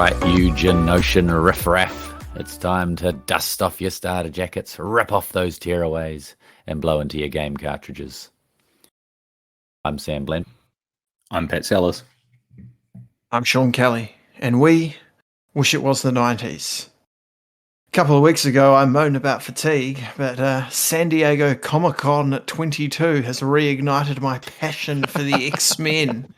right, you Genosian riffraff. It's time to dust off your starter jackets, rip off those tearaways, and blow into your game cartridges. I'm Sam Blend. I'm Pat Sellers. I'm Sean Kelly, and we wish it was the 90s. A couple of weeks ago, I moaned about fatigue, but San Diego Comic-Con at 22 has reignited my passion for the X-Men.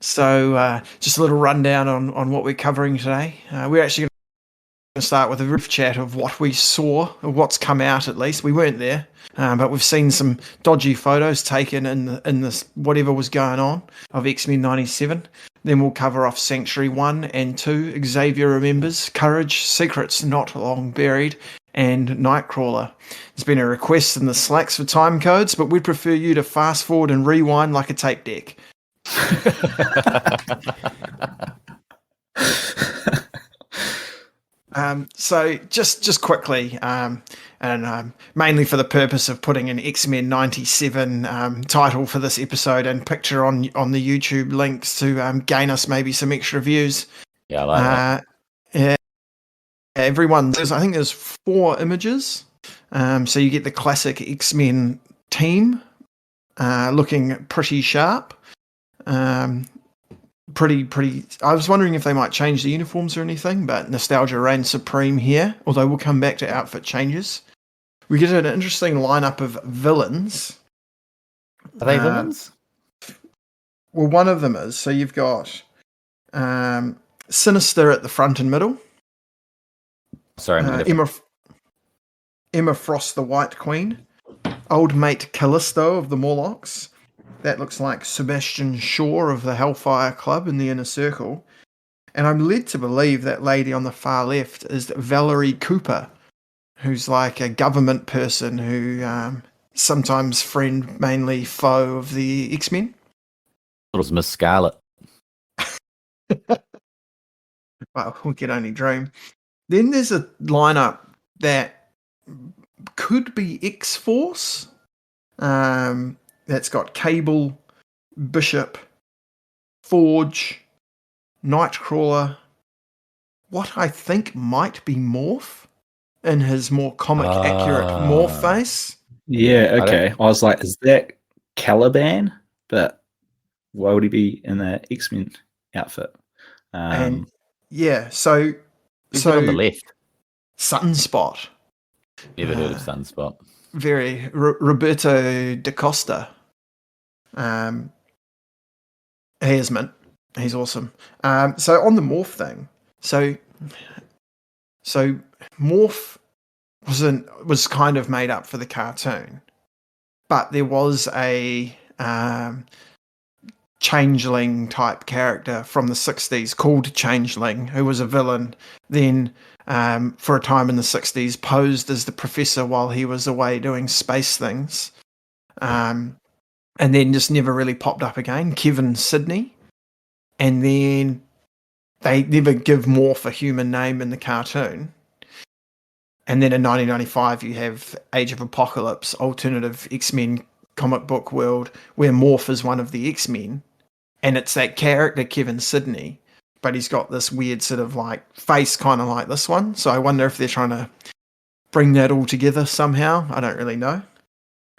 So just a little rundown on what we're covering today. We're actually going to start with a riff chat of what we saw, or what's come out at least. We weren't there, but we've seen some dodgy photos taken in this whatever was going on of X-Men 97. Then we'll cover off Sanctuary 1 and 2, Xavier Remembers, Courage, Secrets Not Long Buried, and Nightcrawler. There's been a request in the Slacks for time codes, but we'd prefer you to fast forward and rewind like a tape deck. So just quickly, and mainly for the purpose of putting an X-Men 97 title for this episode and picture on the YouTube links to gain us maybe some extra views. Yeah, I like that. Yeah, I think there's 4 images. So you get the classic X-Men team looking pretty sharp. Pretty. I was wondering if they might change the uniforms or anything, but nostalgia reigns supreme here. Although we'll come back to outfit changes. We get an interesting lineup of villains. Are they villains? Well, one of them is. So you've got Sinister at the front and middle. Sorry, Emma Frost, the White Queen. Old mate Callisto of the Morlocks. That looks like Sebastian Shaw of the Hellfire Club in the Inner Circle. And I'm led to believe that lady on the far left is Valerie Cooper, who's like a government person who sometimes friend, mainly foe of the X-Men. It was Miss Scarlet. Well, we can only dream. Then there's a lineup that could be X-Force. That's got Cable, Bishop, Forge, Nightcrawler, what I think might be Morph in his more comic-accurate Morph face. Yeah, okay. I was like, is that Caliban? But why would he be in that X-Men outfit? And yeah, so on the left. Sunspot. Never heard of Sunspot. Very Roberto da Costa. He is mint. He's awesome. So on the Morph thing, so Morph was kind of made up for the cartoon, but there was a changeling type character from the 60s called Changeling, who was a villain. Then for a time in the 60s posed as the professor while he was away doing space things. And then just never really popped up again, Kevin Sidney. And then they never give Morph a human name in the cartoon. And then in 1995, you have Age of Apocalypse, alternative X-Men comic book world, where Morph is one of the X-Men. And it's that character, Kevin Sidney, but he's got this weird sort of like face kind of like this one. So I wonder if they're trying to bring that all together somehow. I don't really know.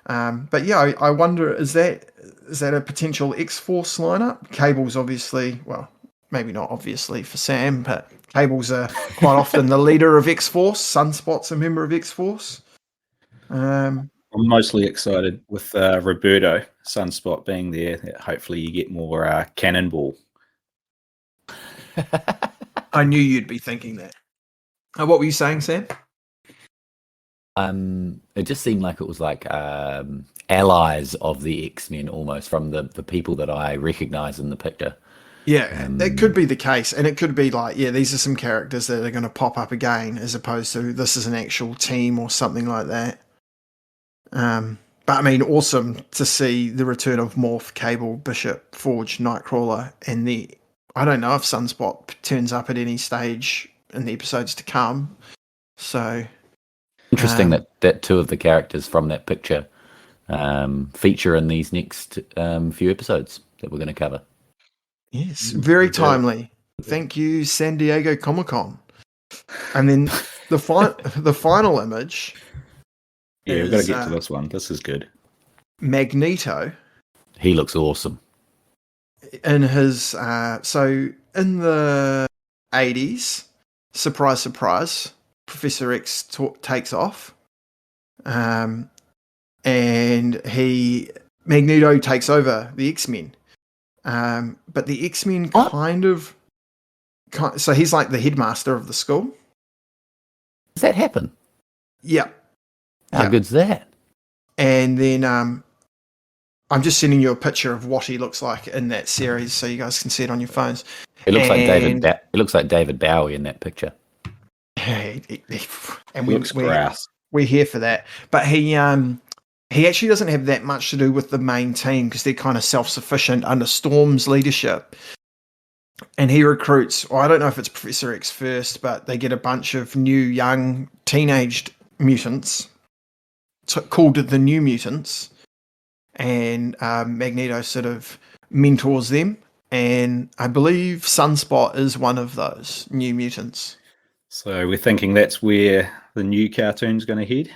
But yeah, I wonder, is that a potential X-Force lineup? Cable's obviously, well, maybe not obviously for Sam, but Cable's quite often the leader of X-Force. Sunspot's a member of X-Force. I'm mostly excited with Roberto Sunspot being there. Hopefully you get more Cannonball. I knew you'd be thinking that. What were you saying, Sam? It just seemed like it was like allies of the X-Men almost, from the people that I recognize in the picture. Yeah, that could be the case. And it could be like, yeah, these are some characters that are going to pop up again, as opposed to this is an actual team or something like that. But I mean, awesome to see the return of Morph, Cable, Bishop, Forge, Nightcrawler, and I don't know if Sunspot turns up at any stage in the episodes to come. So interesting that 2 of the characters from that picture feature in these next few episodes that we're going to cover. Yes, very timely. Thank you, San Diego Comic-Con. And then the final image. Yeah, we've got to get to this one. This is good. Magneto. He looks awesome. In his so in the 80s, surprise, surprise, Professor X takes off, and Magneto takes over the X-Men. But the X-Men so he's like the headmaster of the school. Does that happen? Yeah. How good's that? And then I'm just sending you a picture of what he looks like in that series, so you guys can see it on your phones. It looks like David. It looks like David Bowie in that picture. And we're here for that. But he actually doesn't have that much to do with the main team because they're kind of self-sufficient under Storm's leadership. And he recruits, I don't know if it's Professor X first, but they get a bunch of new, young, teenaged mutants called the New Mutants. And Magneto sort of mentors them. And I believe Sunspot is one of those New Mutants. So we're thinking that's where the new cartoon's going to head?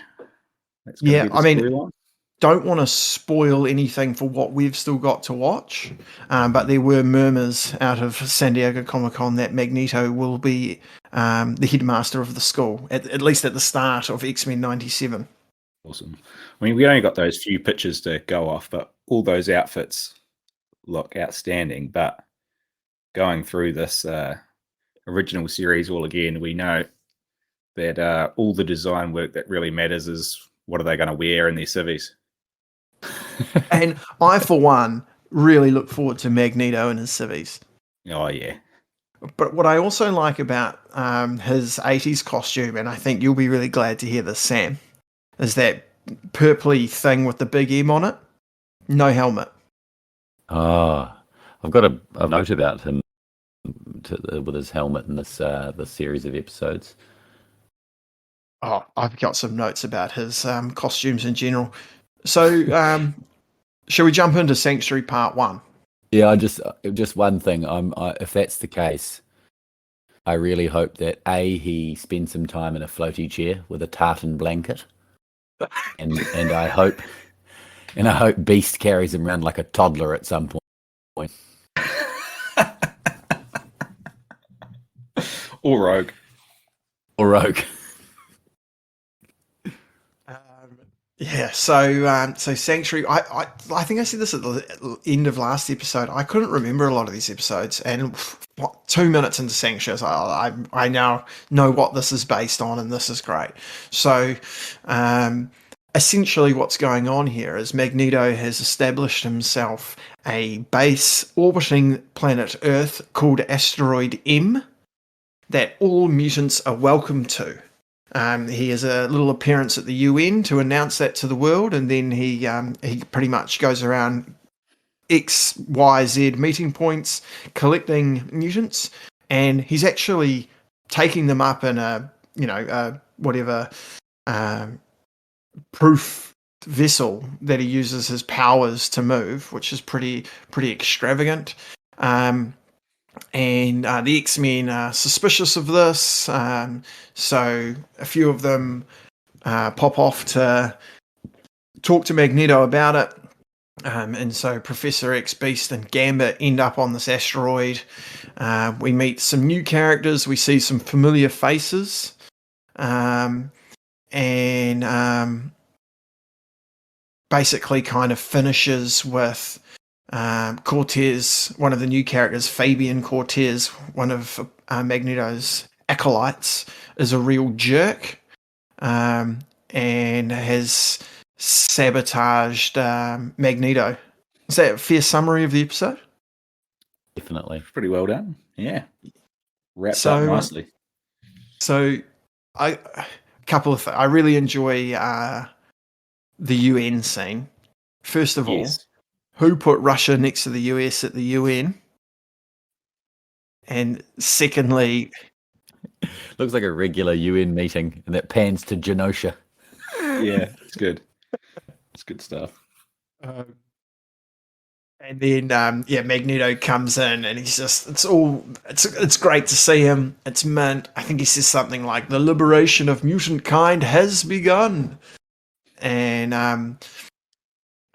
Don't want to spoil anything for what we've still got to watch, but there were murmurs out of San Diego Comic-Con that Magneto will be the headmaster of the school, at least at the start of X-Men 97. Awesome. I mean, we only got those few pictures to go off, but all those outfits look outstanding. But going through this original series all again, we know that all the design work that really matters is what are they going to wear in their civvies. And I, for one, really look forward to Magneto and his civvies. Oh, yeah. But what I also like about his 80s costume, and I think you'll be really glad to hear this, Sam, is that purpley thing with the big M on it. No helmet. Oh, I've got a note about him with his helmet in this series of episodes. Oh, I've got some notes about his costumes in general. So, shall we jump into Sanctuary Part 1? Yeah, just one thing. If that's the case, I really hope that he spends some time in a floaty chair with a tartan blanket, and I hope Beast carries him around like a toddler at some point. Or Rogue. Yeah, so Sanctuary. I think I said this at the end of last episode. I couldn't remember a lot of these episodes, and 2 minutes into Sanctuary, I now know what this is based on, and this is great. So, essentially, what's going on here is Magneto has established himself a base orbiting planet Earth called Asteroid M that all mutants are welcome to. He has a little appearance at the UN to announce that to the world, and then he pretty much goes around X, Y, Z meeting points, collecting mutants, and he's actually taking them up in a proof vessel that he uses his powers to move, which is pretty extravagant. And the X-Men are suspicious of this, so a few of them pop off to talk to Magneto about it, and so Professor X, Beast, and Gambit end up on this asteroid. We meet some new characters, we see some familiar faces, and basically kind of finishes with Cortez, one of the new characters, Fabian Cortez, one of Magneto's acolytes, is a real jerk, and has sabotaged Magneto. Is that a fair summary of the episode? Definitely. Pretty well done. Yeah. Wrapped up nicely. So, I really enjoy the UN scene. First of all, who put Russia next to the US at the UN? And secondly, looks like a regular UN meeting, and that pans to Genosha. Yeah, it's good. It's good stuff. And then Magneto comes in and he's just it's great to see him. It's mint. I think he says something like the liberation of mutant kind has begun. And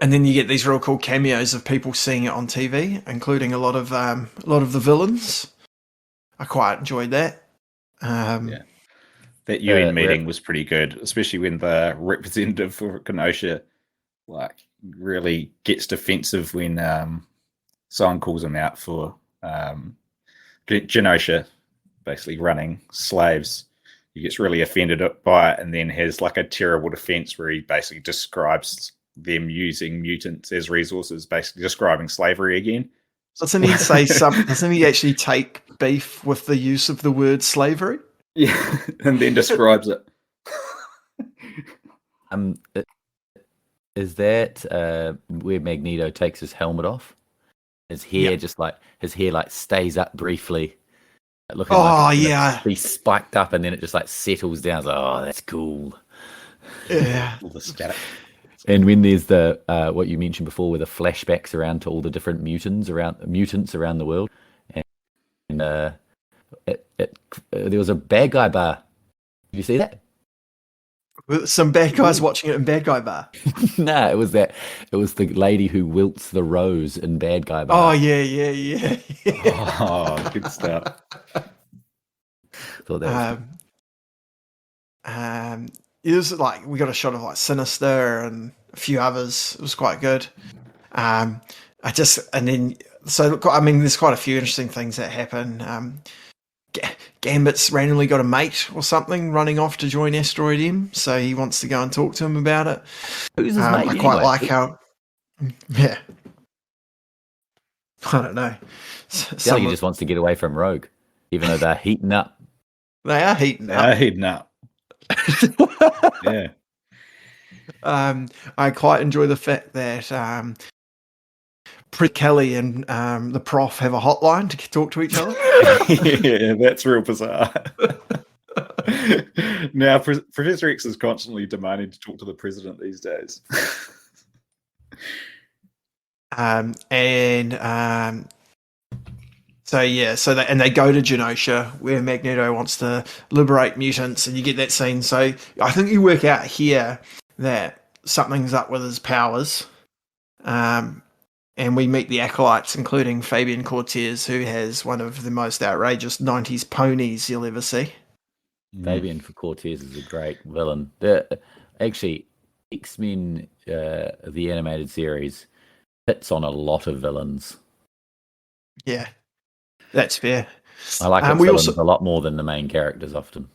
then you get these real cool cameos of people seeing it on TV, including a lot of the villains. I quite enjoyed that. That UN meeting was pretty good, especially when the representative for Kenosha really gets defensive when someone calls him out for Genosha basically running slaves. He gets really offended by it and then has a terrible defense where he basically describes them using mutants as resources, basically describing slavery again. Doesn't he say something? Doesn't he actually take beef with the use of the word slavery? Yeah, and then describes it. Is that where Magneto takes his helmet off? His hair stays up briefly, looking be spiked up, and then it just settles down. It's that's cool. Yeah, all the static. And when there's the what you mentioned before, with the flashbacks around to all the different mutants around the world, and there was a bad guy bar. Did you see that? Some bad guys watching it in Bad Guy Bar. No, it was the lady who wilts the rose in Bad Guy Bar. Oh yeah. Oh, good stuff. Thought that it was we got a shot of Sinister and a few others. It was quite good. There's quite a few interesting things that happen. Gambit's randomly got a mate or something running off to join Asteroid M, so he wants to go and talk to him about it. Who's his mate? I quite like how. Yeah. I don't know. He just wants to get away from Rogue, even though they're heating up. They are heating up. Yeah. I quite enjoy the fact that Kelly and the Prof have a hotline to talk to each other. Yeah, that's real bizarre. Now, Professor X is constantly demanding to talk to the president these days. They go to Genosha where Magneto wants to liberate mutants, and you get that scene. So I think you work out here that something's up with his powers. And we meet the acolytes, including Fabian Cortez, who has one of the most outrageous 90s ponies you'll ever see. Fabian Cortez is a great villain. Actually, X-Men, the animated series, hits on a lot of villains. Yeah, that's fair. I like villains a lot more than the main characters often.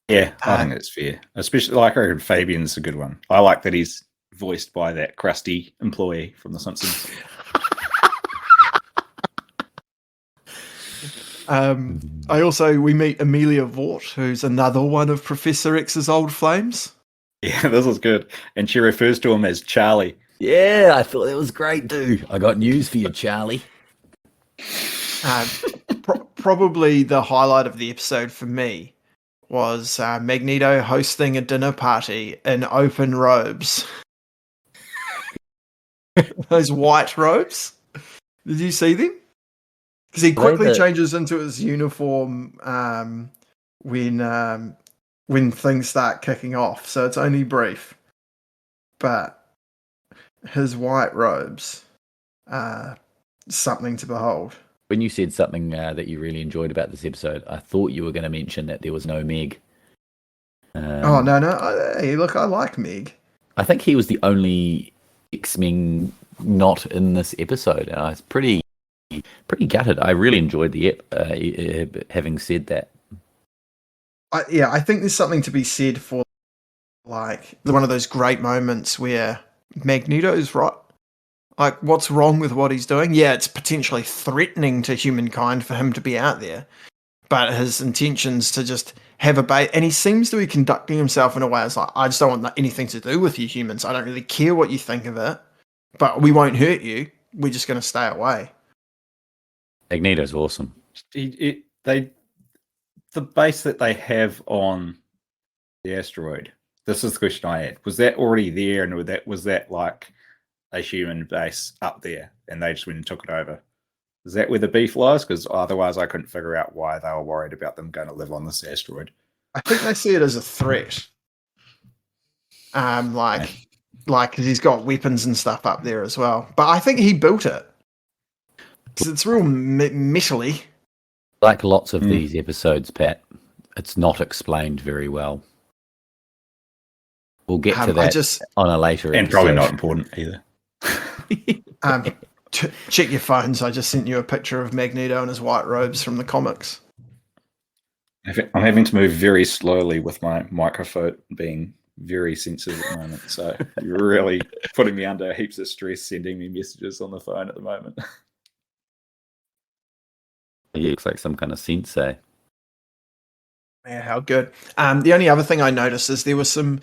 Yeah, I think that's fair. Especially, I reckon Fabian's a good one. I like that he's voiced by that crusty employee from The Simpsons. We meet Amelia Vaught, who's another one of Professor X's old flames. Yeah, this is good. And she refers to him as Charlie. Yeah, I thought that was great, dude. I got news for you, Charlie. Probably the highlight of the episode for me was Magneto hosting a dinner party in open robes. Those white robes. Did you see them? Because he quickly changes into his uniform when things start kicking off. So it's only brief. But his white robes are something to behold. When you said something that you really enjoyed about this episode, I thought you were going to mention that there was no Meg. No. Hey, look, I like Meg. I think he was the only X-Men not in this episode, and I was pretty gutted. I really enjoyed the having said that. I think there's something to be said for one of those great moments where Magneto's right. What's wrong with what he's doing? Yeah, it's potentially threatening to humankind for him to be out there, but his intentions to just have a bait, and he seems to be conducting himself in a way that's I just don't want anything to do with you humans. I don't really care what you think of it, but we won't hurt you. We're just going to stay away. Magneto's awesome. The base that they have on the asteroid. This is the question I had. Was that already there, and was that a human base up there, and they just went and took it over. Is that where the beef lies? Because otherwise I couldn't figure out why they were worried about them going to live on this asteroid. I think they see it as a threat. Like he's got weapons and stuff up there as well. But I think he built it. Because it's real metally. Like lots of these episodes, Pat, it's not explained very well. We'll get to that on a later and episode. Probably not important either. Check your phones. I just sent you a picture of Magneto in his white robes from the comics. I'm having to move very slowly with my microphone being very sensitive at the moment. So you're really putting me under heaps of stress sending me messages on the phone at the moment. He looks like some kind of sensei. Yeah, how good. The only other thing I noticed is there were some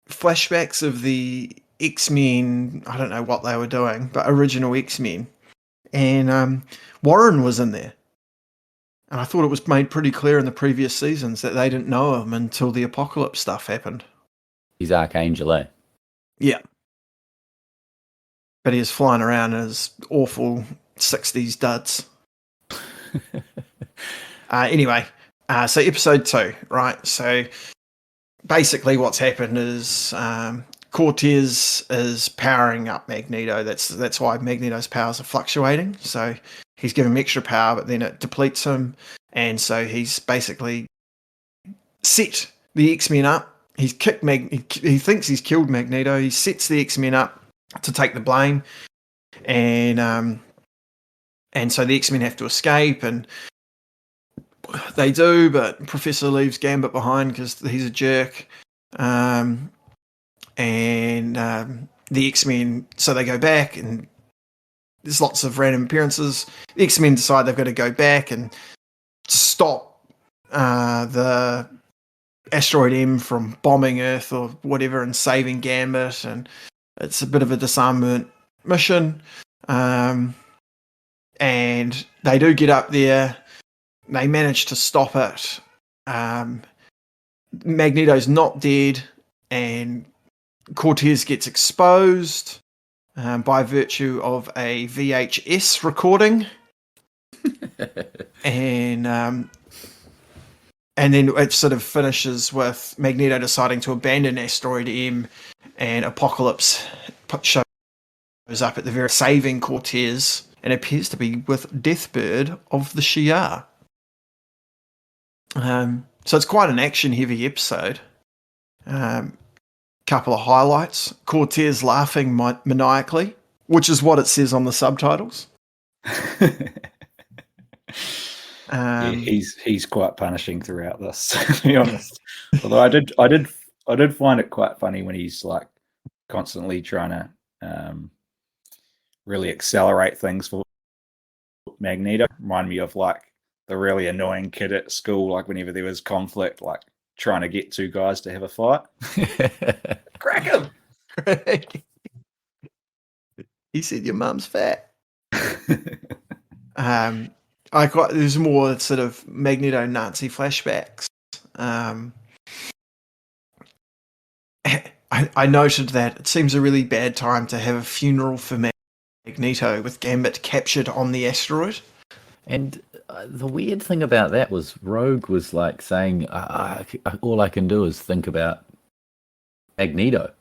flashbacks of the X-Men. I don't know what they were doing, but original X-Men. And Warren was in there. And I thought it was made pretty clear in the previous seasons that they didn't know him until the Apocalypse stuff happened. He's Archangel, eh? Yeah. But he was flying around in his awful 60s duds. Anyway, so episode 2, right? So basically what's happened is Cortez is powering up Magneto. That's why Magneto's powers are fluctuating. So he's given him extra power, but then it depletes him. And so he's basically set the X-Men up. He's kicked he thinks he's killed Magneto. He sets the X-Men up to take the blame. And so the X-Men have to escape, and they do, but Professor leaves Gambit behind because he's a jerk. The X-Men, so they go back, and there's lots of random appearances. The X-Men decide they've got to go back and stop the asteroid M from bombing Earth or whatever and saving Gambit, and it's a bit of a disarmament mission. And they do get up there. They manage to stop it. Magneto's not dead, and Cortez gets exposed by virtue of a VHS recording. And then it sort of finishes with Magneto deciding to abandon Asteroid M, and Apocalypse shows up at the very saving Cortez, and appears to be with Deathbird of the Shi'ar. So it's quite an action-heavy episode. Couple of highlights: Cortez laughing maniacally, which is what it says on the subtitles. He's quite punishing throughout this, to be honest. Although I did find it quite funny when he's like constantly trying to really accelerate things for Magneto. Remind me of like the really annoying kid at school, like whenever there was conflict, like trying to get two guys to have a fight. Crack him! He said your mum's fat. There's more sort of Magneto Nazi flashbacks. I noted that it seems a really bad time to have a funeral for Magneto with Gambit captured on the asteroid. And the weird thing about that was Rogue was like saying, all I can do is think about Magneto.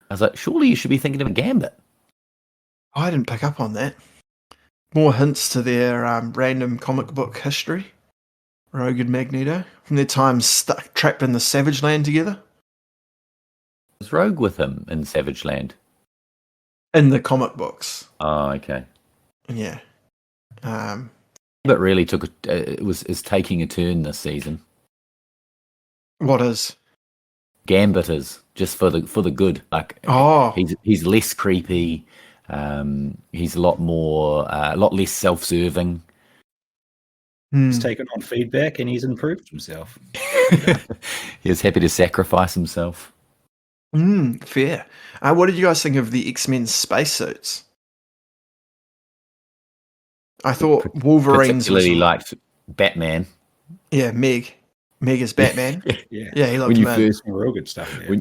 I was like, surely you should be thinking of Gambit. I didn't pick up on that. More hints to their random comic book history. Rogue and Magneto. From their time trapped in the Savage Land together. Was Rogue with him in Savage Land? In the comic books. Oh, okay. Yeah. But really is taking a turn this season. What is? Gambit is just for the good. Like, he's less creepy. He's a lot less self-serving. He's taken on feedback and he's improved himself. He's happy to sacrifice himself. Fair. What did you guys think of the X-Men spacesuits? I thought Wolverine's particularly liked Batman. Yeah, Meg is Batman. Yeah, he looked when you real good stuff. Yeah.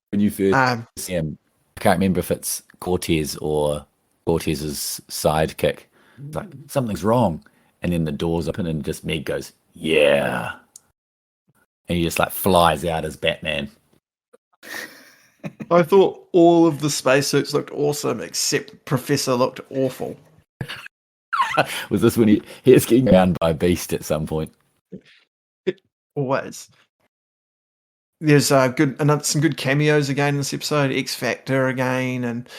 When you first see him, can't remember if it's Cortez or Cortez's sidekick. It's like, something's wrong. And then the doors open and just Meg goes, yeah. And he just like flies out as Batman. I thought all of the spacesuits looked awesome, except Professor looked awful. Was this when he was getting bound by a beast at some point? Always. There's some good cameos again in this episode. X Factor again, and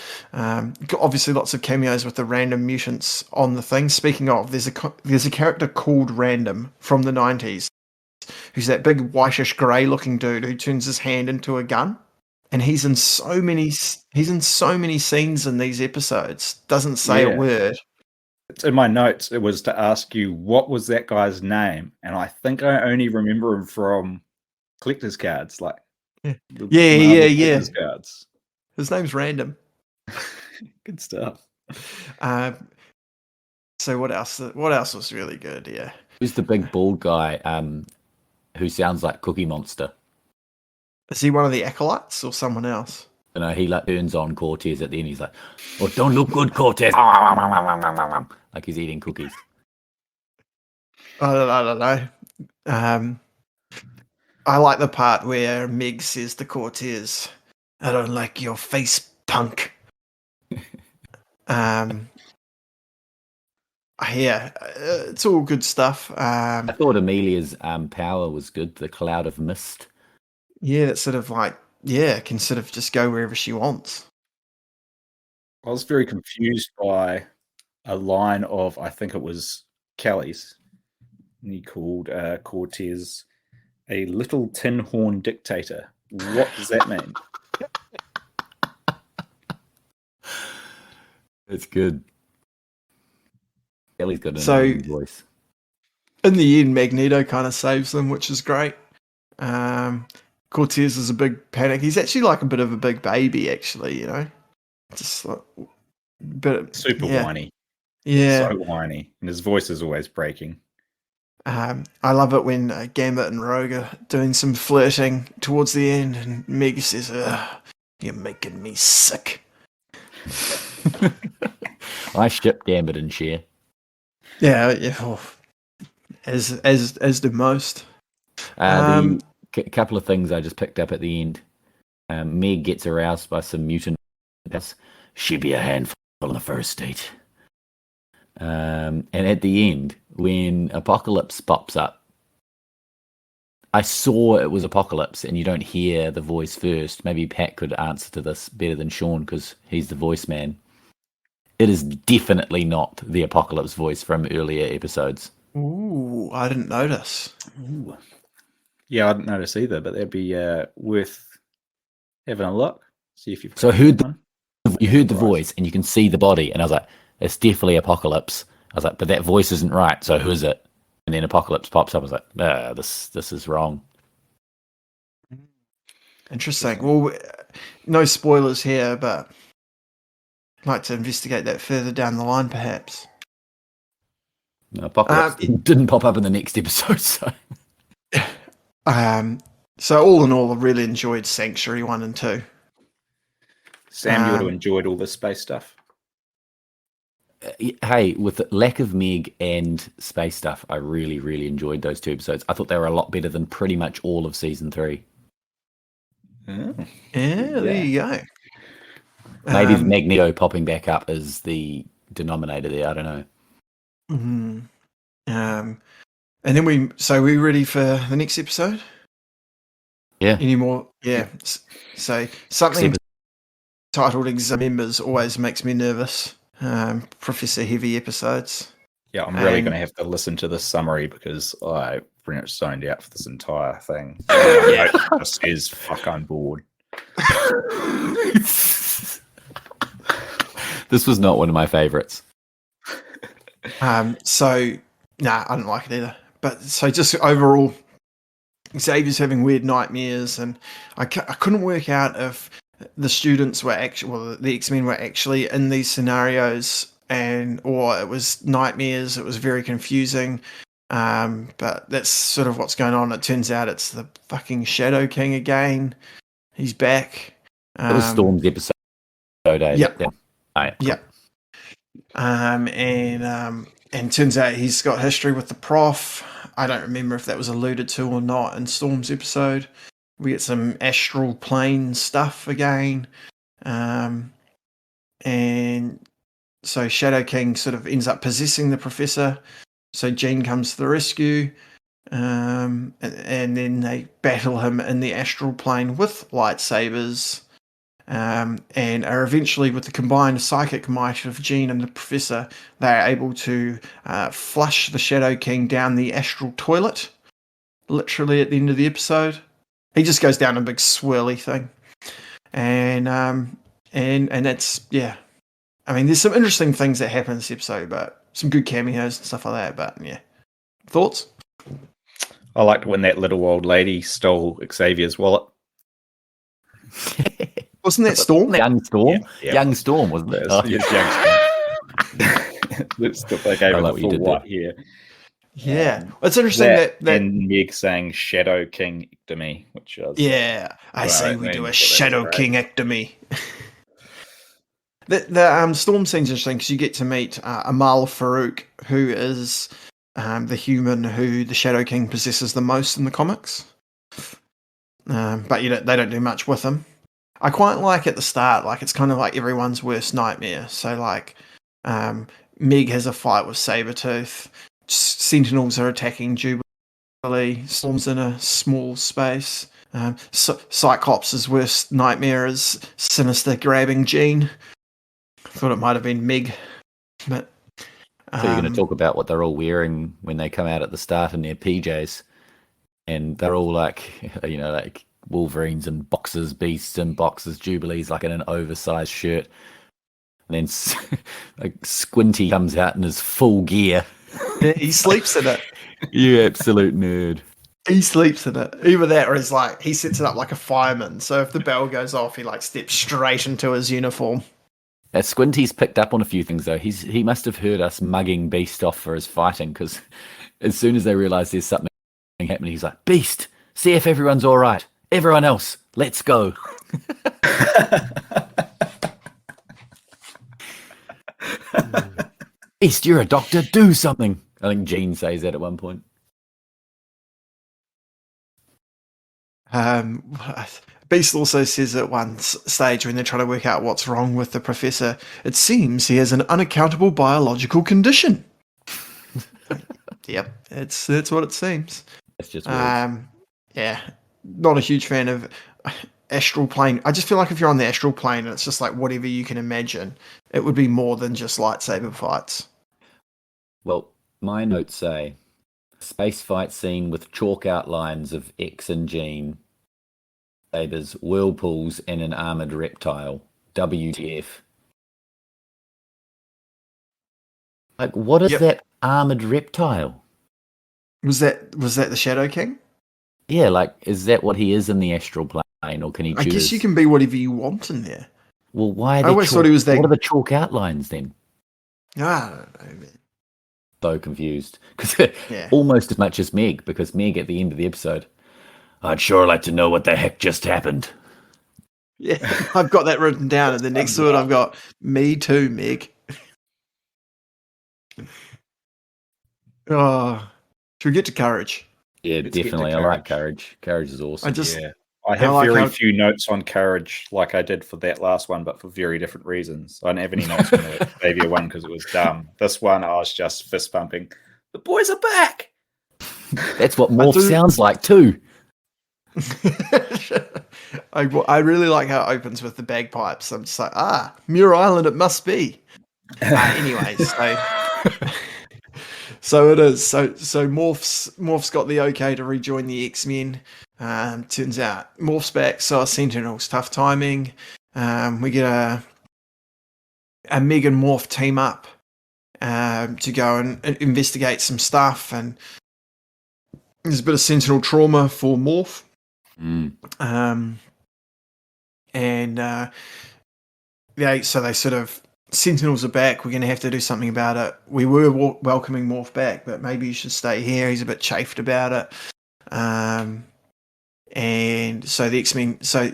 obviously lots of cameos with the random mutants on the thing. Speaking of, there's a character called Random from the 90s, who's that big whitish grey looking dude who turns his hand into a gun, and he's in so many scenes in these episodes. Doesn't say a word. It's in my notes. It was to ask you what was that guy's name, and I think I only remember him from collector's cards, like yeah. Cards. His name's Random. Good stuff. So what else? What else was really good? Yeah. Who's the big bald guy who sounds like Cookie Monster? Is he one of the acolytes or someone else? You know, he like turns on Cortez at the end. He's like, "Oh, don't look good, Cortez!" Like he's eating cookies. I don't know. I like the part where Meg says to Cortez, "I don't like your face, punk." Yeah, it's all good stuff. I thought Amelia's power was good. The cloud of mist. Yeah, it's sort of like, can sort of just go wherever she wants. I was very confused by a line of, I think it was Kelly's. And he called Cortez a little tin horn dictator. What does that mean? It's good. Kelly's got an amazing voice. In the end, Magneto kind of saves them, which is great. Cortez is a big panic. He's actually like a bit of a big baby, actually, you know? Just like super whiny. Yeah. So whiny. And his voice is always breaking. I love it when Gambit and Rogue are doing some flirting towards the end, and Meg says, "You're making me sick." I ship Gambit and Cher. Yeah. Oh, as do most. The couple of things I just picked up at the end. Meg gets aroused by some mutant. She'd be a handful on the first date. And at the end, when Apocalypse pops up, I saw it was Apocalypse, and you don't hear the voice first. Maybe Pat could answer to this better than Sean because he's the voice man. It is definitely not the Apocalypse voice from earlier episodes. Ooh, I didn't notice. Ooh. Yeah, I didn't notice either, but that'd be worth having a look. See if you've. So you heard the voice, and you can see the body, and I was like, "It's definitely Apocalypse." I was like, "But that voice isn't right. So who is it?" And then Apocalypse pops up. I was like, "This is wrong." Interesting. Well, no spoilers here, but I'd like to investigate that further down the line, perhaps. No, Apocalypse didn't pop up in the next episode, so. So all in all, I really enjoyed Sanctuary 1 and 2. Sam, you would have enjoyed all this space stuff. Hey, with the lack of Meg and space stuff, I really, really enjoyed those two episodes. I thought they were a lot better than pretty much all of season 3. Yeah, there you go. Maybe Magneto popping back up is the denominator there. I don't know. Mm-hmm. And then we ready for the next episode? Yeah. Any more? Yeah. So something titled Xavier Remembers always makes me nervous. Professor Heavy episodes. Yeah, I'm really going to have to listen to this summary because I pretty much zoned out for this entire thing. Yeah, it says, "Fuck, I'm bored." This was not one of my favorites. I don't like it either. But so just overall, Xavier's having weird nightmares, and I couldn't work out if the students were the X-Men were actually in these scenarios, or it was nightmares. It was very confusing. But that's sort of what's going on. It turns out it's the fucking Shadow King again. He's back. That was Storm's episode day. Yep. Yeah. All right, cool. Yep. And turns out he's got history with the Prof. I don't remember if that was alluded to or not in Storm's episode. We get some astral plane stuff again. And so Shadow King sort of ends up possessing the Professor. So Jean comes to the rescue. And then they battle him in the astral plane with lightsabers. And are eventually, with the combined psychic might of Jean and the Professor, they are able to flush the Shadow King down the astral toilet, literally at the end of the episode. He just goes down a big swirly thing. And that's, yeah. I mean, there's some interesting things that happen in this episode, but some good cameos and stuff like that, but yeah. Thoughts? I liked when that little old lady stole Xavier's wallet. Wasn't that Storm? Young Storm? Yeah. Young Storm, wasn't it? Yes, young Storm. They gave her the full white hair. Yeah. It's interesting that and Meg saying Shadow King ectomy, which was... Yeah. I say we do a Shadow King ectomy. The Storm scene's interesting because you get to meet Amal Farouk, who is the human who the Shadow King possesses the most in the comics. But they don't do much with him. I quite like at the start, like it's kind of like everyone's worst nightmare. So like Meg has a fight with Sabretooth, Sentinels are attacking Jubilee, Storm's in a small space. Cyclops' worst nightmare is Sinister grabbing Jean. Thought it might have been Meg. But so you're going to talk about what they're all wearing when they come out at the start in their PJs. And they're all like, like Wolverines and boxers, Beasts and boxers, Jubilees like in an oversized shirt. And then like Squinty comes out in his full gear. Yeah, he sleeps in it. You absolute nerd. He sleeps in it. Either that or he's like, he sets it up like a fireman. So if the bell goes off, he like steps straight into his uniform. Squinty's picked up on a few things though. He must have heard us mugging Beast off for his fighting, because as soon as they realise there's something happening, he's like, Beast, see if everyone's all right. Everyone else, let's go. Beast, you're a doctor. Do something. I think Jean says that at one point. Beast also says at one stage when they're trying to work out what's wrong with the Professor, it seems he has an unaccountable biological condition. Yep, that's what it seems. That's just weird. Yeah, not a huge fan of astral plane. I just feel like if you're on the astral plane and it's just like whatever you can imagine, it would be more than just lightsaber fights. Well, my notes say space fight scene with chalk outlines of X and Jean, sabers, whirlpools, and an armored reptile. WTF? Like, what is that armored reptile? Was that the Shadow King? Yeah, like, is that what he is in the astral plane, or can he choose? I guess you can be whatever you want in there. Well, why? I always thought he was that. What are the chalk outlines then? I don't know. So confused, because almost as much as Meg, because Meg at the end of the episode, I'd sure like to know what the heck just happened. Yeah, I've got that written down, and the next to it I've got me too, Meg. Oh, should we get to Courage? Yeah, definitely. I like Courage. Courage is awesome. I have very few notes on Courage, like I did for that last one, but for very different reasons. I don't have any notes on the Xavier one because it was dumb. This one, I was just fist pumping. The boys are back. That's what Morph sounds like too. I really like how it opens with the bagpipes. I'm just like, Muir Island, it must be. Anyways, so it is. So Morph's got the okay to rejoin the X-Men. Turns out Morph's back, so are Sentinels. Tough timing. We get a Meg and Morph team up to go and investigate some stuff, and there's a bit of Sentinel trauma for Morph. So they sort of, Sentinels are back, we're going to have to do something about it. We were welcoming Morph back, but maybe you should stay here. He's a bit chafed about it. And so the X-Men, so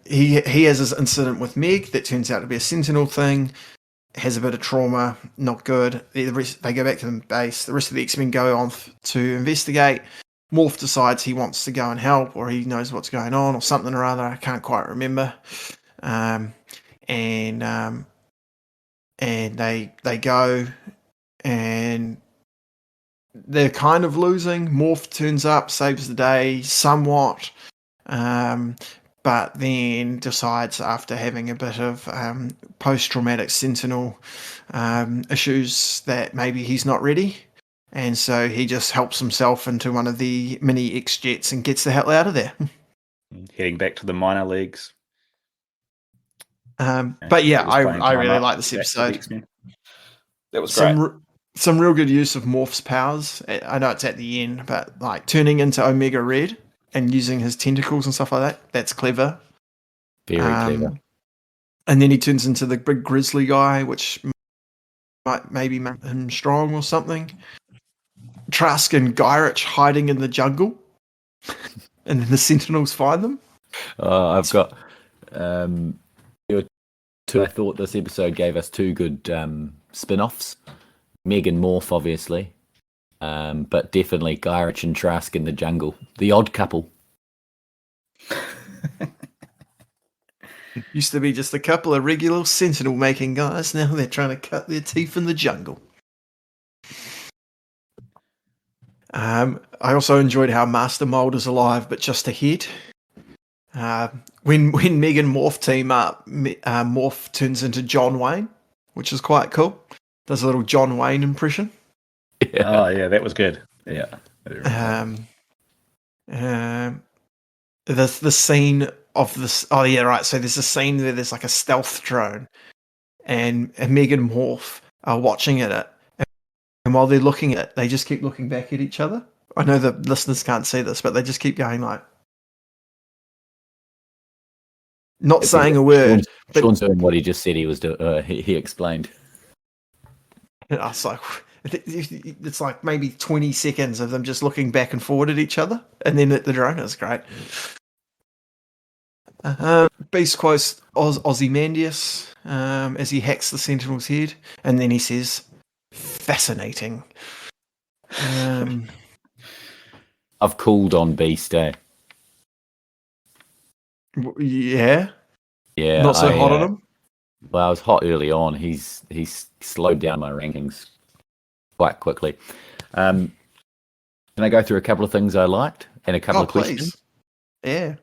he has this incident with Meg that turns out to be a Sentinel thing, has a bit of they go back to the base. The rest of the X-Men go on to investigate. Morph decides he wants to go and help, or he knows what's going on, or something or other. I can't quite remember. And they go, and they're kind of losing. Morph turns up, saves the day somewhat, but then decides, after having a bit of post-traumatic Sentinel issues, that maybe he's not ready. And so he just helps himself into one of the mini X-Jets and gets the hell out of there. Heading back to the minor leagues. But yeah, I really like this episode. That was great. Some real good use of Morph's powers. I know it's at the end, but like turning into Omega Red and using his tentacles and stuff like that, that's clever. Very clever. And then he turns into the big grizzly guy, which might maybe make him strong or something. Trask and Gyrich hiding in the jungle, and then the Sentinels find them. I've got I thought this episode gave us two good spin-offs. Meg and Morph, obviously, but definitely Gyrich and Trask in the jungle. The odd couple. Used to be just a couple of regular Sentinel-making guys. Now they're trying to cut their teeth in the jungle. I also enjoyed how Master Mold is alive, but just a head. When Meg and Morph team up, Morph turns into John Wayne, which is quite cool. Does a little John Wayne impression. Yeah. Oh yeah, that was good. Yeah. The scene of this. Oh yeah, right. So there's a scene where there's like a stealth drone, and Meg and Morph are watching it. And while they're looking at it, they just keep looking back at each other. I know the listeners can't see this, but they just keep going like, not saying a word. Sean's doing what he just said he was doing. He explained. I was like, it's like maybe 20 seconds of them just looking back and forward at each other, and then at the drone. Is great. Beast quotes Ozymandias as he hacks the Sentinel's head, and then he says, "Fascinating." I've cooled on Beast, Yeah. Yeah. Not so hot on him. Well, I was hot early on. He's slowed down my rankings quite quickly. Can I go through a couple of things I liked and a couple of questions? Yeah.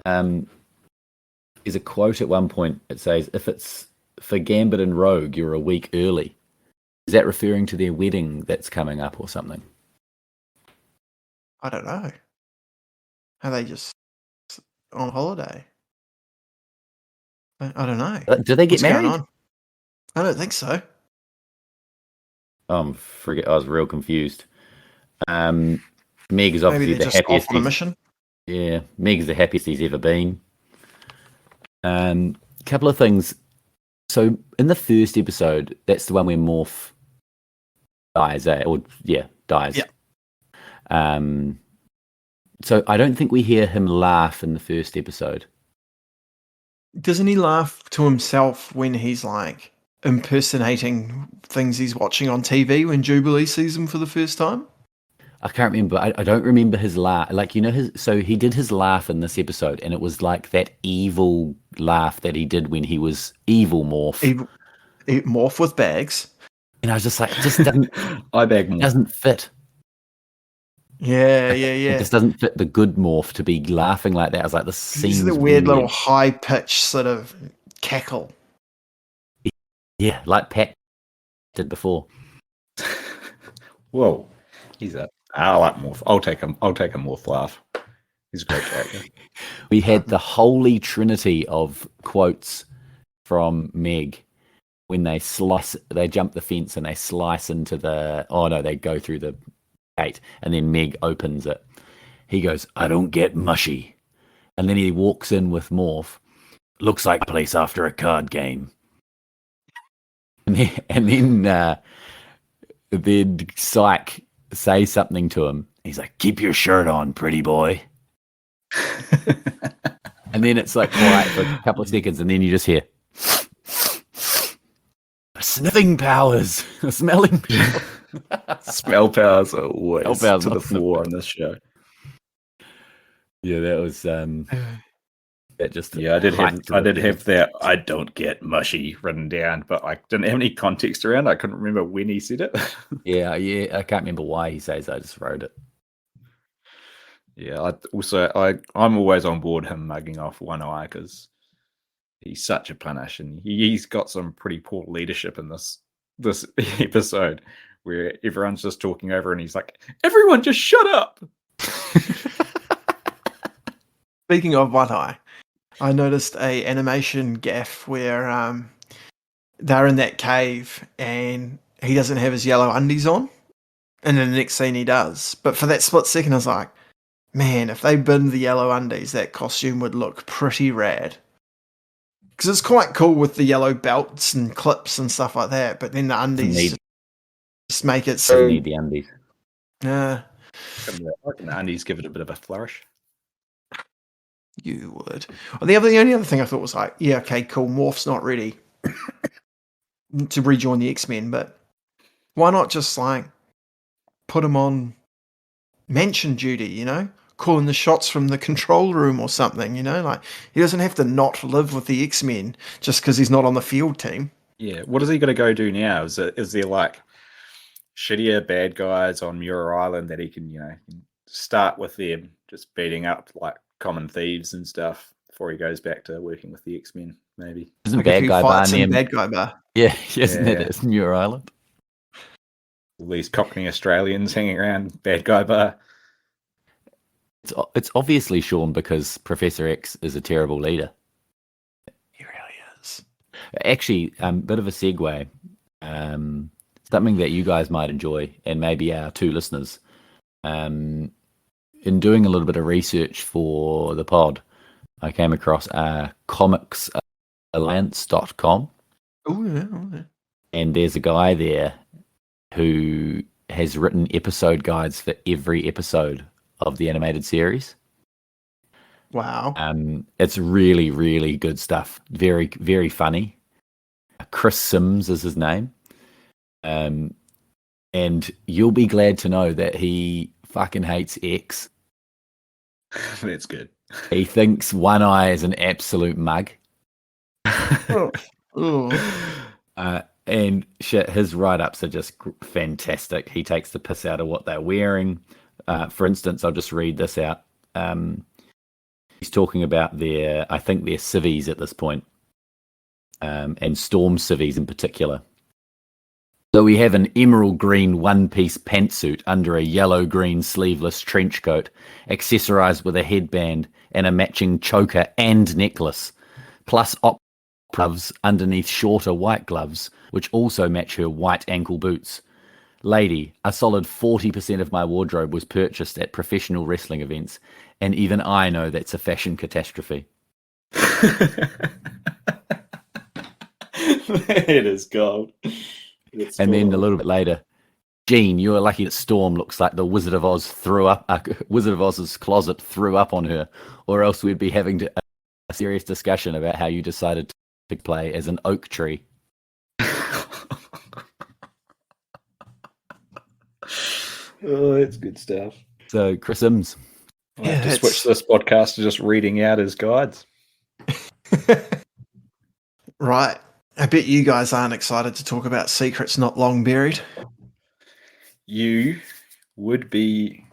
There's a quote at one point. It says, "If it's for Gambit and Rogue, you're a week early." Is that referring to their wedding that's coming up or something? I don't know. Are they just on holiday? I don't know. Do they get married? I don't think so. I was real confused. Meg is obviously the happiest. Off on a mission. Yeah, Meg's the happiest he's ever been. Couple of things. So in the first episode, that's the one where Morph dies, dies. Yeah. So I don't think we hear him laugh in the first episode. Doesn't he laugh to himself when he's like impersonating things he's watching on TV when Jubilee sees him for the first time? I can't remember. I don't remember his laugh. Like, so he did his laugh in this episode, and it was like that evil laugh that he did when he was evil Morph. Morph with bags. And I was just like, it just doesn't, doesn't fit. Yeah. It just doesn't fit the good Morph to be laughing like that. I was like, this seems the weird little high-pitched sort of cackle. Yeah, like Pat did before. Whoa. I like Morph. I'll take a Morph laugh. He's a great character. We had the holy trinity of quotes from Meg when they jump the fence and they slice into they go through the gate, and then Meg opens it. He goes, "I don't get mushy." And then he walks in with Morph. "Looks like a place after a card game." And then Psyche says something to him. He's like, "Keep your shirt on, pretty boy." And then it's like quiet for a couple of seconds, and then you just hear sniffing powers, smelling powers. Smell powers are always Smell powers, to the not sniff fore powers. on this show. Yeah, that was that just Yeah, I did hyped have that I don't get mushy written down, but I didn't have any context around it. I couldn't remember when he said it. Yeah, I can't remember why he says. I just wrote it. Yeah, I'm always on board him mugging off One Eye because he's such a punish, and he's got some pretty poor leadership in this episode where everyone's just talking over, and he's like, "Everyone, just shut up." Speaking of One Eye, I noticed a animation gaff where they're in that cave and he doesn't have his yellow undies on, and then the next scene he does. But for that split second, I was like, man, if they binned the yellow undies, that costume would look pretty rad. Because it's quite cool with the yellow belts and clips and stuff like that, but then the undies just make it Doesn't so... need the undies. I reckon the undies give it a bit of a flourish. You would. Well, the only other thing I thought was like, yeah, okay, cool, Morph's not ready to rejoin the X-Men, but why not just like put him on mansion duty, you know? Calling the shots from the control room or something, you know? Like, he doesn't have to not live with the X-Men just because he's not on the field team. Yeah, what is he going to go do now? Is there like shittier bad guys on Muir Island that he can, start with them, just beating up like common thieves and stuff before he goes back to working with the X-Men, maybe? Isn't Like a bad few guy bar fights in named Bad Guy Bar. Yeah, isn't it? Yeah. It's Muir Island. All these Cockney Australians hanging around Bad Guy Bar. It's obviously Sean because Professor X is a terrible leader. He really is. Actually, bit of a segue. Something that you guys might enjoy, and maybe our two listeners. In doing a little bit of research for the pod, I came across comicsalliance.com. Oh, yeah. And there's a guy there who has written episode guides for every episode of the animated series. Wow. It's really, really good stuff. Very, very funny. Chris Sims is his name. And you'll be glad to know that he fucking hates X. That's good. He thinks One Eye is an absolute mug. And shit, his write-ups are just fantastic. He takes the piss out of what they're wearing. For instance, I'll just read this out. He's talking about I think they're civvies at this point, and storm civvies in particular. So we have an emerald green one-piece pantsuit under a yellow-green sleeveless trench coat, accessorized with a headband and a matching choker and necklace, plus gloves underneath shorter white gloves, which also match her white ankle boots. Lady, a solid 40% of my wardrobe was purchased at professional wrestling events, and even I know that's a fashion catastrophe. It is gold. And then a little bit later, Jean, you're lucky that Storm looks like the Wizard of Oz Wizard of Oz's closet threw up on her, or else we'd be having a serious discussion about how you decided to play as an oak tree. Oh, it's good stuff. So, Chris Sims. I have to switch this podcast to just reading out his guides. Right. I bet you guys aren't excited to talk about secrets not long buried. You would be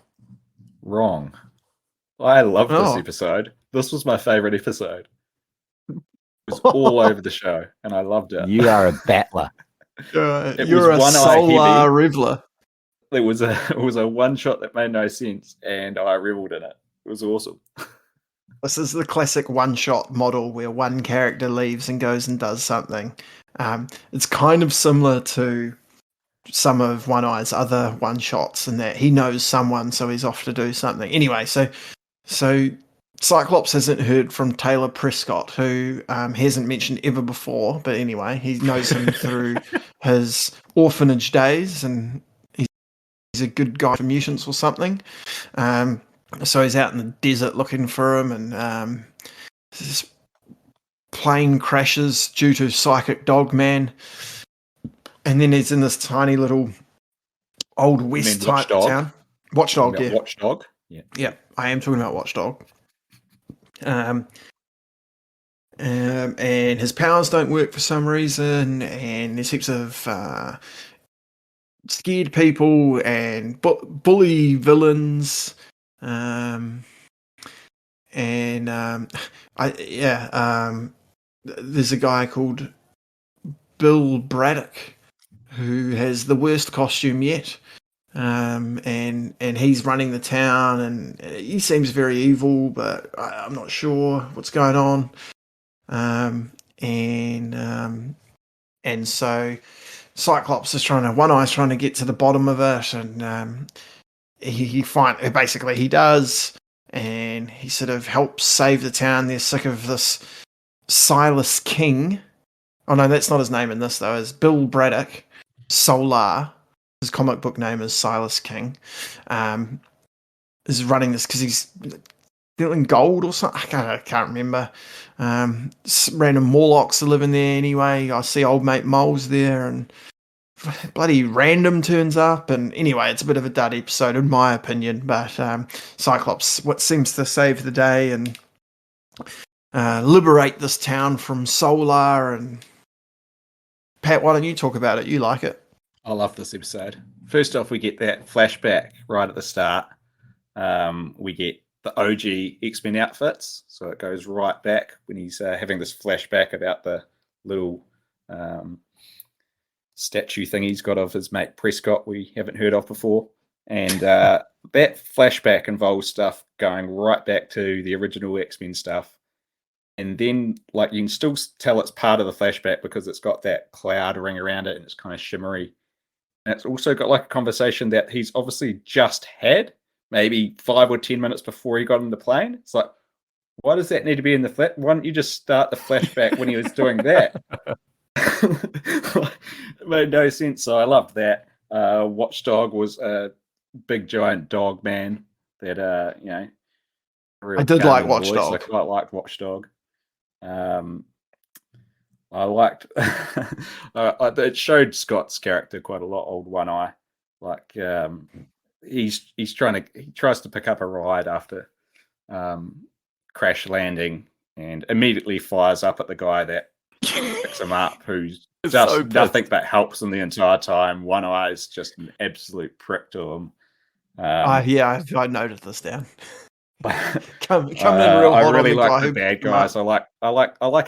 wrong. I love this episode. This was my favorite episode. It was all over the show, and I loved it. You are a battler. You're a solar reveler. It was a one shot that made no sense, and I reveled in it. It was awesome. This is the classic one-shot model where one character leaves and goes and does something. It's kind of similar to some of One Eye's other one-shots in that he knows someone, so he's off to do something. Anyway, so Cyclops hasn't heard from Taylor Prescott, who he hasn't mentioned ever before, but anyway, he knows him through his orphanage days, and he's a good guy for mutants or something. So he's out in the desert looking for him, and this plane crashes due to Psychic Dog Man. And then he's in this tiny little old west type Watchdog? town. Watchdog, yeah. Watchdog? Yeah. Yeah, I am talking about Watchdog. And his powers don't work for some reason, and there's heaps of scared people and bully villains. There's a guy called Bill Braddock who has the worst costume yet. And he's running the town, and he seems very evil, but I'm not sure what's going on. And so Cyclops is One Eye's trying to get to the bottom of it, and he does, and he sort of helps save the town. They're sick of this Silas King. Oh no, that's not his name in this though. It's Bill Braddock. Solar. His comic book name is Silas King. Is running this because he's dealing gold or something. I can't remember. Random Morlocks are living there anyway. I see old mate Mole's there, and bloody Random turns up. And anyway, it's a bit of a dud episode in my opinion. But Cyclops what seems to save the day and liberate this town from Solar. And Pat, why don't you talk about it? You like it. I love this episode. First off, we get that flashback right at the start. We get the OG X-Men outfits. So it goes right back when he's having this flashback about the little statue thing he's got of his mate Prescott we haven't heard of before. And that flashback involves stuff going right back to the original X-Men stuff. And then, like, you can still tell it's part of the flashback because it's got that cloud ring around it and it's kind of shimmery. And it's also got, like, a conversation that he's obviously just had, maybe 5 or 10 minutes before he got on the plane. It's like, why does that need to be in the flash? Why don't you just start the flashback when he was doing that? It made no sense. So I loved that. Watchdog was a big, giant dog man that, I did like Watchdog. I quite liked Watchdog. I liked it showed Scott's character quite a lot. Old One Eye, like he tries to pick up a ride after crash landing and immediately fires up at the guy that picks him up, who's just so nothing but helps him the entire time. One Eye is just an absolute prick to him. I noted this down. Come in real hot. I really like the bad guys. I like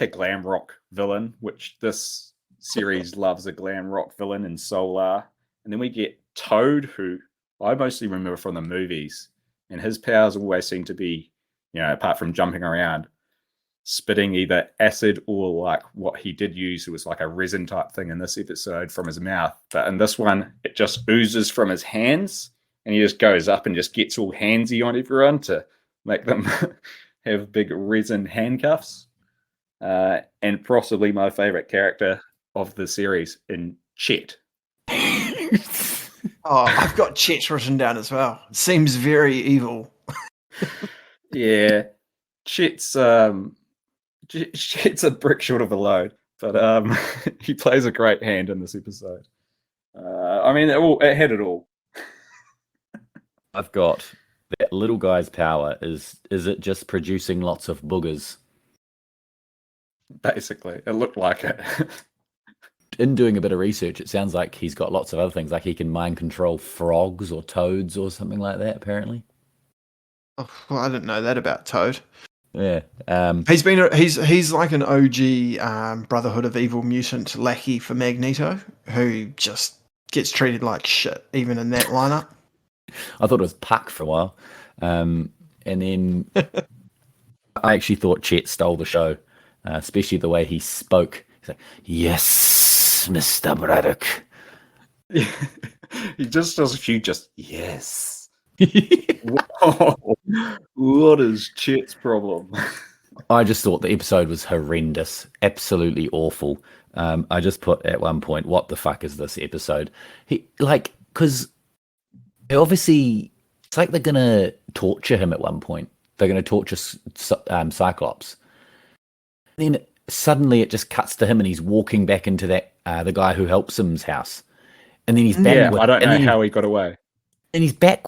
a glam rock villain, which this series loves a glam rock villain in Solar. And then we get Toad, who I mostly remember from the movies, and his powers always seem to be, apart from jumping around, spitting either acid or like what he did use, it was like a resin type thing in this episode from his mouth. But in this one, it just oozes from his hands, and he just goes up and just gets all handsy on everyone to make them have big resin handcuffs. And possibly my favorite character of the series in Chet. I've got Chet written down as well. Seems very evil. Yeah. Chet's a brick short of a load, but he plays a great hand in this episode. It had it all. I've got that little guy's power. Is it just producing lots of boogers? Basically, it looked like it. In doing a bit of research, it sounds like he's got lots of other things, like he can mind control frogs or toads or something like that, apparently. Oh, well, I didn't know that about Toad. Yeah. He's like an OG Brotherhood of Evil mutant lackey for Magneto, who just gets treated like shit, even in that lineup. I thought it was Puck for a while. And then I actually thought Chet stole the show, especially the way he spoke. He's like, "Yes, Mr. Braddock." He just does a few yes. Whoa. What is Chet's problem? I just thought the episode was horrendous, absolutely awful. I just put at one point, what the fuck is this episode? Because obviously It's like they're gonna torture him at one point. They're gonna torture Cyclops. And then suddenly it just cuts to him, and he's walking back into that the guy who helps him's house, and then he's back. Yeah, with, I don't and know then how he got away. And he's back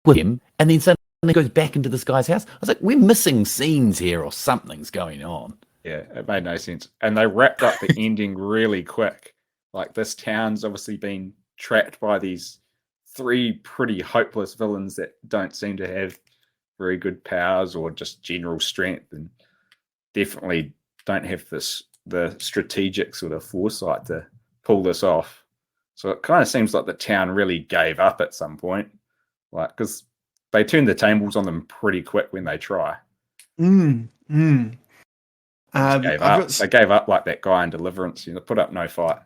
with him, and then suddenly goes back into this guy's house. I was like, we're missing scenes here, or something's going on. Yeah, it made no sense. And they wrapped up the ending really quick. Like, this town's obviously been trapped by these 3 pretty hopeless villains that don't seem to have very good powers or just general strength, and definitely don't have the strategic sort of foresight to pull this off. So it kind of seems like the town really gave up at some point, like, because they turned the tables on them pretty quick when they try. Mm. They gave up like that guy in Deliverance. Put up no fight.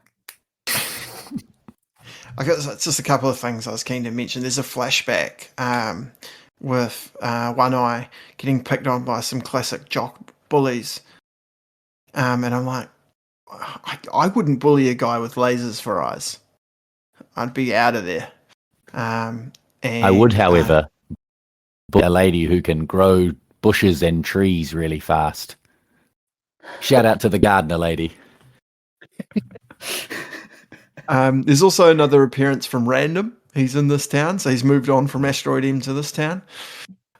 I got just a couple of things I was keen to mention. There's a flashback with One Eye getting picked on by some classic jock bullies, and I'm like, I wouldn't bully a guy with lasers for eyes. I'd be out of there. And, I would, however, bully a lady who can grow bushes and trees really fast. Shout out to the gardener lady. There's also another appearance from Random. He's in this town, so he's moved on from Asteroid M to this town.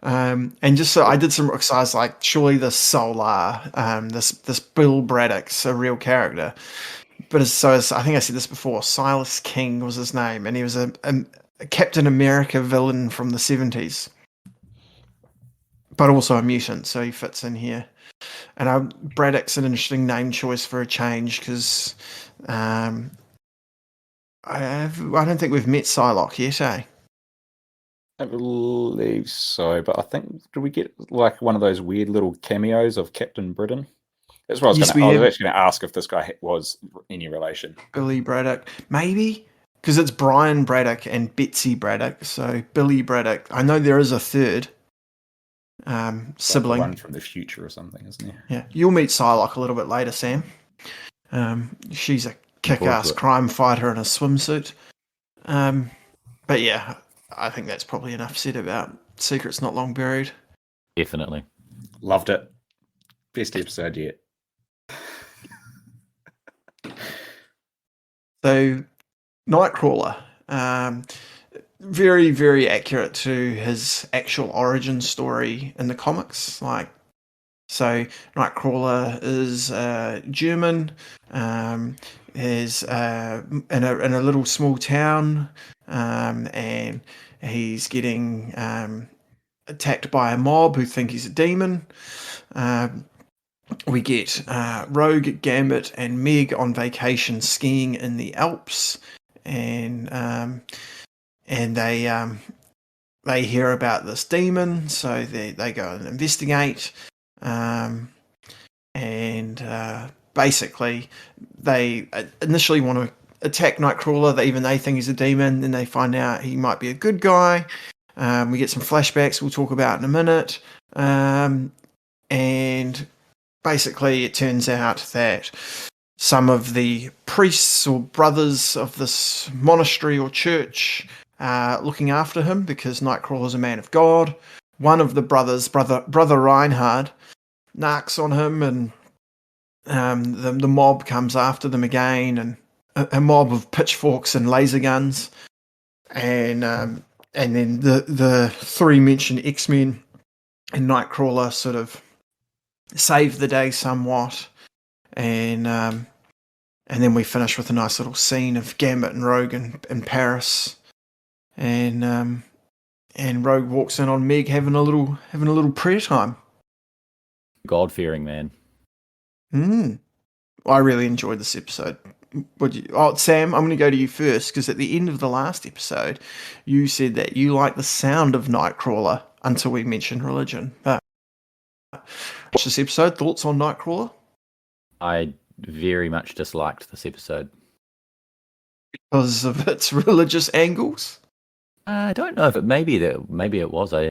And just so I did some, because I was like, surely this Solar, this Bill Braddock's a real character. But as I think I said this before, Silas King was his name, and he was a Captain America villain from the 70s, but also a mutant, so he fits in here. And Braddock's an interesting name choice for a change, because I don't think we've met Psylocke yet, eh? I believe so, but I think, did we get like one of those weird little cameos of Captain Britain? That's what I was Yes, going to. I was have. actually going to ask if this guy was any relation. Billy Braddock, maybe, because it's Brian Braddock and Betsy Braddock. So Billy Braddock. I know there is a third sibling. Like one from the future or something, isn't he? Yeah, you'll meet Psylocke a little bit later, Sam. She's a kick-ass crime fighter in a swimsuit. But yeah, I think that's probably enough said about Secrets Not Long Buried. Definitely. Loved it. Best episode yet. So, Nightcrawler, very, very accurate to his actual origin story in the comics. So Nightcrawler is German, is in a little small town, and he's getting attacked by a mob who think he's a demon. We get Rogue, Gambit, and Meg on vacation skiing in the Alps, and they hear about this demon, so they go and investigate, and basically they initially want to attack Nightcrawler. They think he's a demon, then they find out he might be a good guy. We get some flashbacks we'll talk about in a minute, and basically, it turns out that some of the priests or brothers of this monastery or church are looking after him because Nightcrawler's a man of God. One of the brothers, Brother Reinhard, narks on him, and the mob comes after them again, and a mob of pitchforks and laser guns, and then the 3 mentioned X-Men and Nightcrawler sort of save the day somewhat, and then we finish with a nice little scene of Gambit and Rogue in Paris, and Rogue walks in on Meg having a little prayer time. God-fearing man. I really enjoyed this episode. Sam, I'm going to go to you first, because at the end of the last episode, you said that you like the sound of Nightcrawler until we mentioned religion. But watch this episode. Thoughts on Nightcrawler? I very much disliked this episode. Because of its religious angles? I don't know if maybe it was. I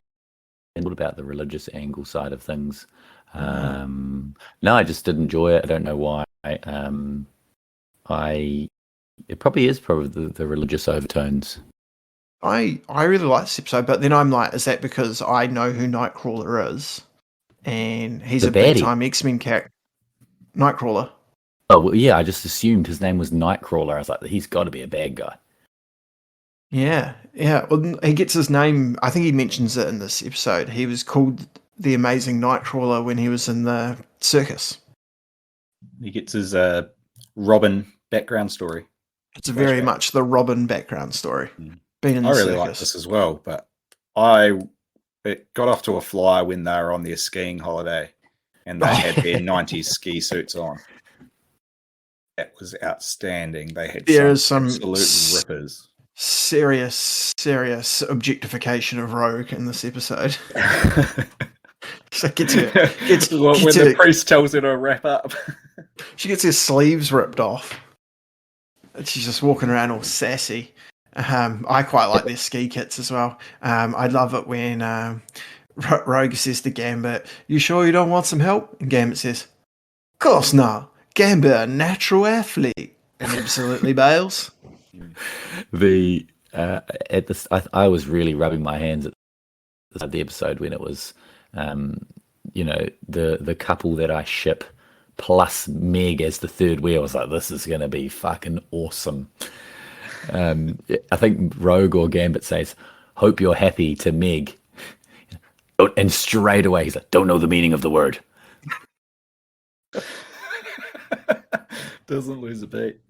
thought about the religious angle side of things. No, I just didn't enjoy it. I don't know why. It probably is the religious overtones. I really like this episode, but then I'm like, is that because I know who Nightcrawler is, and he's The a big baddie. time X-Men character? Nightcrawler. Oh, well, yeah, I just assumed his name was Nightcrawler. I was like, he's got to be a bad guy. Yeah. Well, he gets his name. I think he mentions it in this episode. He was called the Amazing Nightcrawler when he was in the circus. He gets his Robin background story. It's very Flashback. much the Robin background story. Being in the I really circus. like this as well, but it got off to a flyer when they were on their skiing holiday and they had their 90s ski suits on. That was outstanding. They had some absolute rippers. Serious objectification of Rogue in this episode. So when the priest tells her to wrap up. She gets her sleeves ripped off. And she's just walking around all sassy. I quite like their ski kits as well. I love it when Rogue says to Gambit, "You sure you don't want some help?" And Gambit says, "Of course not. Gambit, a natural athlete," and absolutely bails. I was really rubbing my hands at the episode when it was, the couple that I ship plus Meg as the third wheel. I was like, this is going to be fucking awesome. I think Rogue or Gambit says, "Hope you're happy," to Meg, and straight away he's like, "Don't know the meaning of the word." Doesn't lose a beat.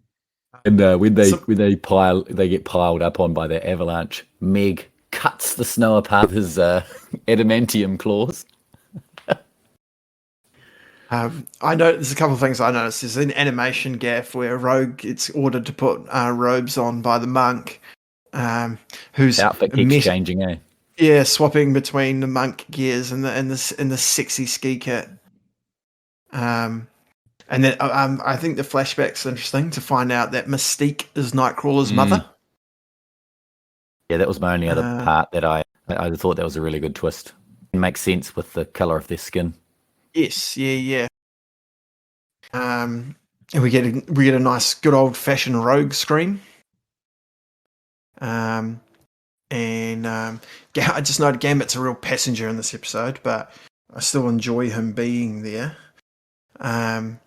And when they get piled up on by the avalanche, Meg cuts the snow apart with his adamantium claws. I know there's a couple of things I noticed. There's an animation gaff where Rogue gets ordered to put robes on by the monk, whose outfit keeps changing, eh? Yeah, swapping between the monk gears and the sexy ski kit. And then I think the flashback's interesting to find out that Mystique is Nightcrawler's mother. Yeah, that was my only other part that I thought that was a really good twist. It makes sense with the color of their skin. Yes, yeah. And we get a nice, good old fashioned Rogue scream. I just noted Gambit's a real passenger in this episode, but I still enjoy him being there. And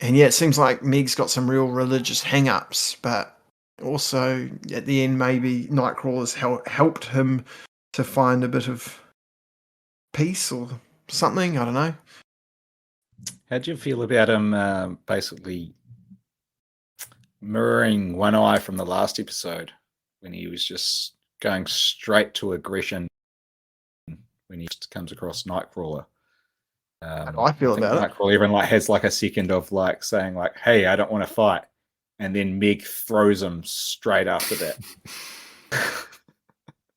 yeah, it seems like Meg's got some real religious hang-ups, but also at the end maybe Nightcrawler's helped him to find a bit of peace or something. I don't know. How do you feel about him basically mirroring One Eye from the last episode when he was just going straight to aggression when he comes across Nightcrawler? How do I feel about it? Nightcrawler even has a second of saying "Hey, I don't want to fight," and then Meg throws him straight after that.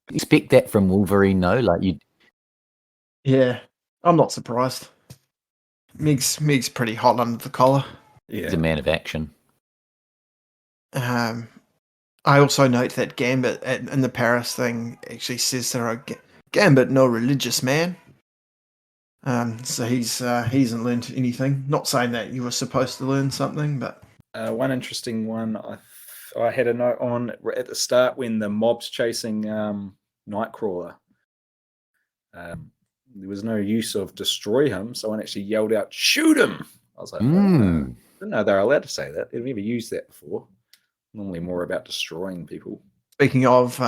Expect that from Wolverine, no? Yeah, I'm not surprised. Meg's pretty hot under the collar. Yeah. He's a man of action. I also note that Gambit in the Paris thing actually says to her, "Gambit, no religious man." So he hasn't learned anything. Not saying that you were supposed to learn something, but one interesting one I had a note on at the start when the mob's chasing Nightcrawler. There was no use of destroy him. Someone actually yelled out, "Shoot him!" I was like, I didn't know they're allowed to say that. They've never used that before. Normally more about destroying people. Speaking of,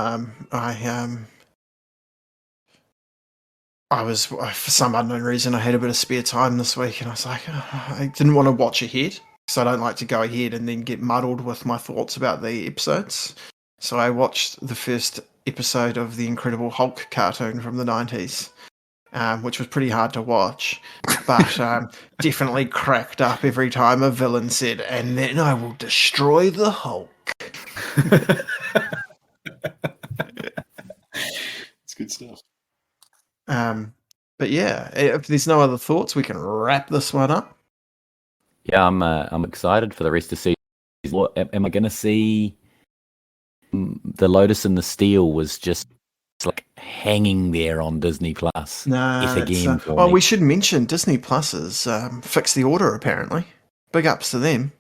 I was, for some unknown reason, I had a bit of spare time this week, and I was like, I didn't want to watch ahead, because I don't like to go ahead and then get muddled with my thoughts about the episodes. So I watched the first episode of the Incredible Hulk cartoon from the 90s. Which was pretty hard to watch, but definitely cracked up every time a villain said, "And then I will destroy the Hulk." It's good stuff. But yeah, if there's no other thoughts, we can wrap this one up. Yeah, I'm excited for the rest of the season. What am I going to see? The Lotus and the Steel was just hanging there on Disney Plus. We should mention Disney Plus has fixed the order apparently. Big ups to them.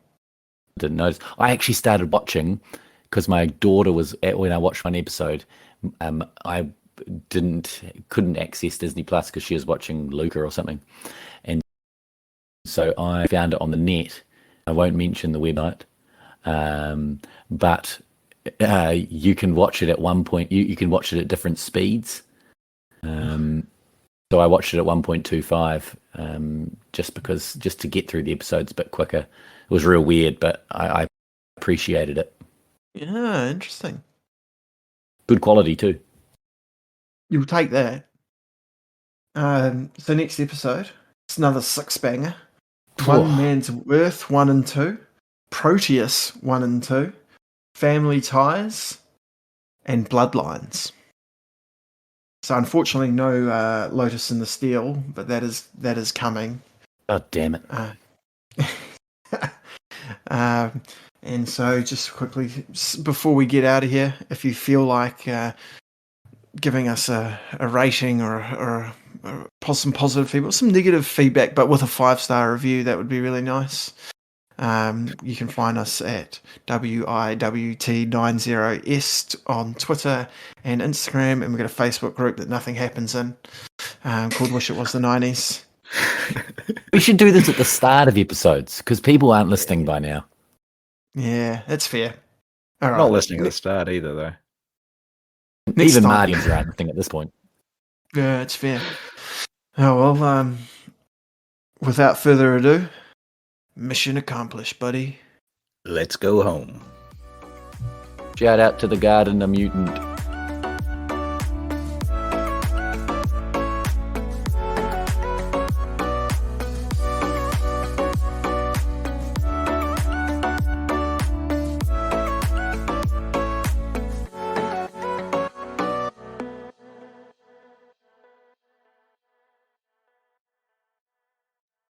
Didn't notice. I actually started watching because my daughter was when I watched one episode, I couldn't access Disney Plus because she was watching Luca or something, and so I found it on the net. I won't mention the website, but you can watch it at one point. You can watch it at different speeds. So I watched it at 1.25, just to get through the episodes a bit quicker. It was real weird, but I appreciated it. Yeah, interesting. Good quality too. You'll take that. So next episode, it's another 6-banger. One Man's Worth 1 and 2, Proteus 1 and 2, Family Ties, and Bloodlines. So unfortunately, no Lotus in the Steel, but that is coming. Oh, damn it. And so just quickly, before we get out of here, if you feel like giving us a rating or some positive feedback, some negative feedback, but with a 5-star review, that would be really nice. You can find us at WIWT90S on Twitter and Instagram, and we've got a Facebook group that nothing happens in, called Wish It Was the 90s. We should do this at the start of episodes because people aren't listening by now. Yeah, that's fair. All right. Not listening at the start either, though. Even Mardians aren't listening at this point. Yeah, it's fair. Oh, well, without further ado, mission accomplished, buddy. Let's go home. Shout out to the Garden, a mutant.